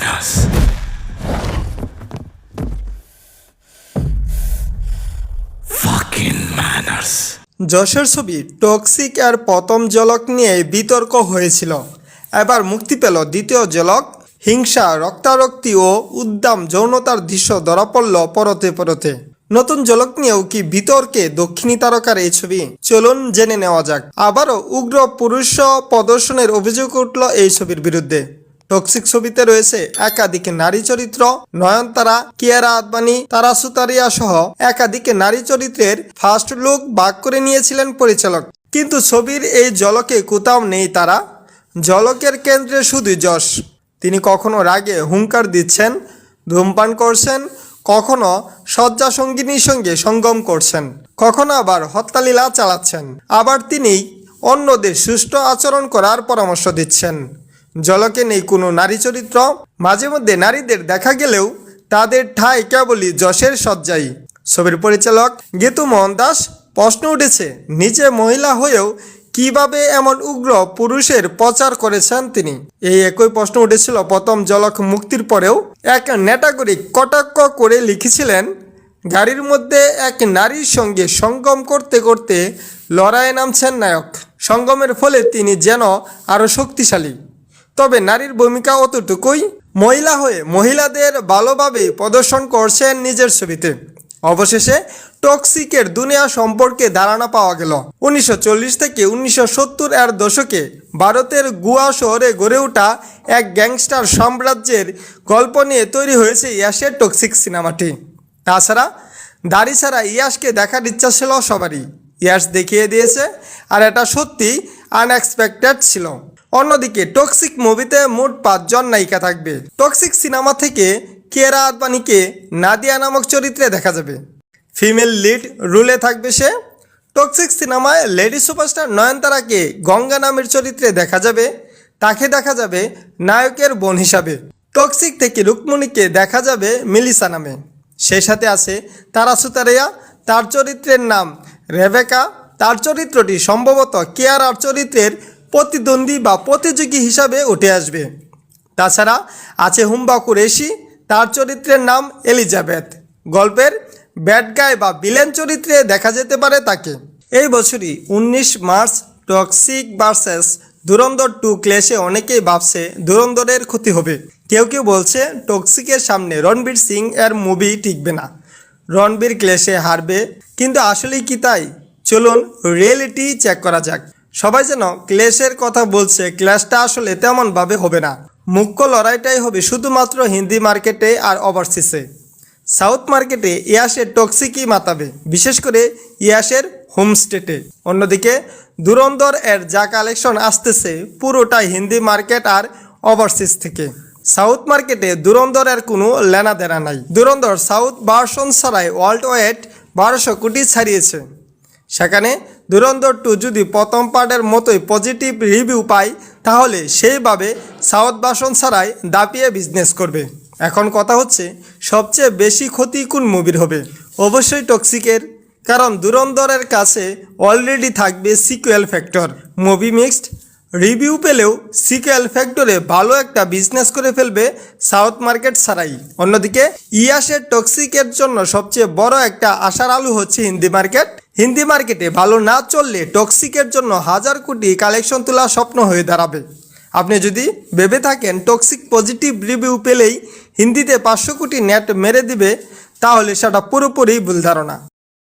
manners. Fucking manners. যশের ছবি toxic এর প্রথম ঝলক নিয়ে বিতর্ক হয়েছিল। এবার মুক্তি পেল দ্বিতীয় ঝলক। হিংসা, রক্তারক্তি ও উদ্দাম যৌনতার দৃশ্য ধরা পড়ল পরতে পরতে। নতুন ঝলক নিয়েও কি বিতর্কে দক্ষিণী তারকার এই ছবি? চলুন জেনে নেওয়া যাক। আবারও উগ্র পুরুষ প্রদর্শনের অভিযোগ উঠল এই ছবির বিরুদ্ধে। টক্সিক ছবিতে রয়েছে একাধিক নারী চরিত্র। নয়নতারা, কিয়ারা আদবানি, তারা সুতারিয়া সহ একাধিক নারী চরিত্রের ফার্স্ট লুক ভাগ করে নিয়েছিলেন পরিচালক। কিন্তু ছবির এই ঝলকে কোথাও নেই তারা। ঝলকের কেন্দ্রে শুধু যশ। তিনি কখনো রাগে হুঙ্কার দিচ্ছেন, ধূমপান করছেন, কখনো শয্যা সঙ্গিনীর সঙ্গে সঙ্গম করছেন, কখনো আবার হত্যালীলা চালাচ্ছেন। আবার তিনি অন্যদের সুষ্ঠু আচরণ করার পরামর্শ দিচ্ছেন। ঝলকে নেই কোনো নারী চরিত্র। মাঝে মধ্যে নারীদের দেখা গেলেও তাদের ঠাঁই কেবলই যশের শয্যায়। ছবির পরিচালক গীতু মোহন দাস প্রশ্ন উঠেছে, নিজে মহিলা হয়েও কিভাবে এমন উগ্র পুরুষের প্রচার করেছেন তিনি? এই একই প্রশ্ন উঠেছিল প্রথম ঝলক মুক্তির পরেও। এক নেটাগরিক কটাক্ষ করে লিখেছিলেন, গাড়ির মধ্যে এক নারীর সঙ্গে সঙ্গম করতে করতে লড়াইয়ে নামছেন নায়ক। সঙ্গমের ফলে তিনি যেন আরও শক্তিশালী। তবে নারীর ভূমিকা অতটুকুই। মহিলা হয়ে মহিলাদের ভালোভাবে প্রদর্শন করছেন নিজের ছবিতে। অবশেষে টক্সিকের দুনিয়া সম্পর্কে ধারণা পাওয়া গেল। 1940 থেকে 1970 এর দশকে ভারতের গোয়া শহরে গড়ে ওঠা এক গ্যাংস্টার সাম্রাজ্যের গল্প নিয়ে তৈরি হয়েছে ইয়াসের টক্সিক সিনেমাটি। তাছাড়া দাড়ি ছাড়া ইয়াসকে দেখার ইচ্ছা ছিল সবারই। ইয়াস দেখিয়ে দিয়েছে, আর এটা সত্যি আনএক্সপেক্টেড ছিল। অন্যদিকে টক্সিক মুভিতে মোট 5 জন নায়িকা থাকবে। টক্সিক সিনেমা থেকে কিয়ারা আদবানিকে নাদিয়া নামক চরিত্রে দেখা যাবে। ফিমেল লিড রোলে থাকবে সে। টক্সিক সিনেমায় লেডি সুপারস্টার নয়নতারাকে গঙ্গা নামের চরিত্রে দেখা যাবে। তাকে দেখা যাবে নায়কের বোন হিসাবে। টক্সিক থেকে রুকমণিকে দেখা যাবে মিলিসা নামে। সেই সাথে আছে তারা সুতারিয়া, তার চরিত্রের নাম রেবেকা। তার চরিত্রটি সম্ভবত কিয়ারার চরিত্রের প্রতিদ্বন্দ্বী বা প্রতিযোগী হিসাবে উঠে আসবে। তাছাড়া আছে হুম্বা কুরেশি, তার চরিত্রের নাম এলিজাবেথ। গল্পের ব্যাড গাই বা ভিলেন চরিত্রে দেখা যেতে পারে তাকে। এই বছরই 19 মার্চ টক্সিক ভার্সেস ধুরন্ধর 2 ক্ল্যাশে অনেকেই ভাবছে ধুরন্ধরের ক্ষতি হবে। কেউ কেউ বলছে টক্সিকের সামনে রণবীর সিং এর মুভি টিকবে না, রণবীর ক্ল্যাশে হারবে। কিন্তু আসলেই কি তাই? চলুন রিয়েলিটি চেক করা যাক। সবাই যেন ক্ল্যাশের কথা বলছে, ক্ল্যাশটা আসলে তেমনভাবে হবে না। মুখ্য লড়াইটাই হবে শুধুমাত্র হিন্দি মার্কেটে আর ওভারসিসে। সাউথ মার্কেটে ইয়াসের টক্সিকই মাতাবে, বিশেষ করে ইয়াসের হোম স্টেটে। অন্যদিকে ধুরন্ধর এর যা কালেকশন আসতেছে পুরোটাই হিন্দি মার্কেট আর ওভারসিস থেকে। সাউথ মার্কেটে ধুরন্ধর এর কোনো লেনাদেনা নাই। ধুরন্ধর সাউথ ভার্সন ছাড়াই ওয়ার্ল্ড ওয়েট 1200 কোটি ছাড়িয়েছে। সেখানে ধুরন্ধর 2 যদি প্রথম পার্টের মতোই পজিটিভ রিভিউ পায়, তাহলে সেইভাবে সাউথ ভার্সন ছাড়াই দাপিয়ে বিজনেস করবে। এখন কথা হচ্ছে, সবচেয়ে বেশি ক্ষতি কোন মুভির হবে? অবশ্যই টক্সিকের, কারণ ধুরন্ধরের কাছে অলরেডি থাকবে sequel factor. Movie mixed review পেলেও সিকুয়েল ফ্যাক্টরে ভালো একটা বিজনেস করে ফেলবে সাউথ মার্কেট ছাড়াই। অন্যদিকে ইয়াসের টক্সিকের জন্য সবচেয়ে বড় একটা আশার আলু হচ্ছে হিন্দি মার্কেট। হিন্দি মার্কেটে ভালো না চললে টক্সিকের জন্য 1000 কোটি কালেকশন তোলা স্বপ্ন হয়ে দাঁড়াবে। আপনি যদি ভেবে থাকেন টক্সিক পজিটিভ রিভিউ পেলেই হিন্দিতে 500 কোটি নেট মেরে দিবে, তাহলে সেটা পুরোপুরি ভুল ধারণা।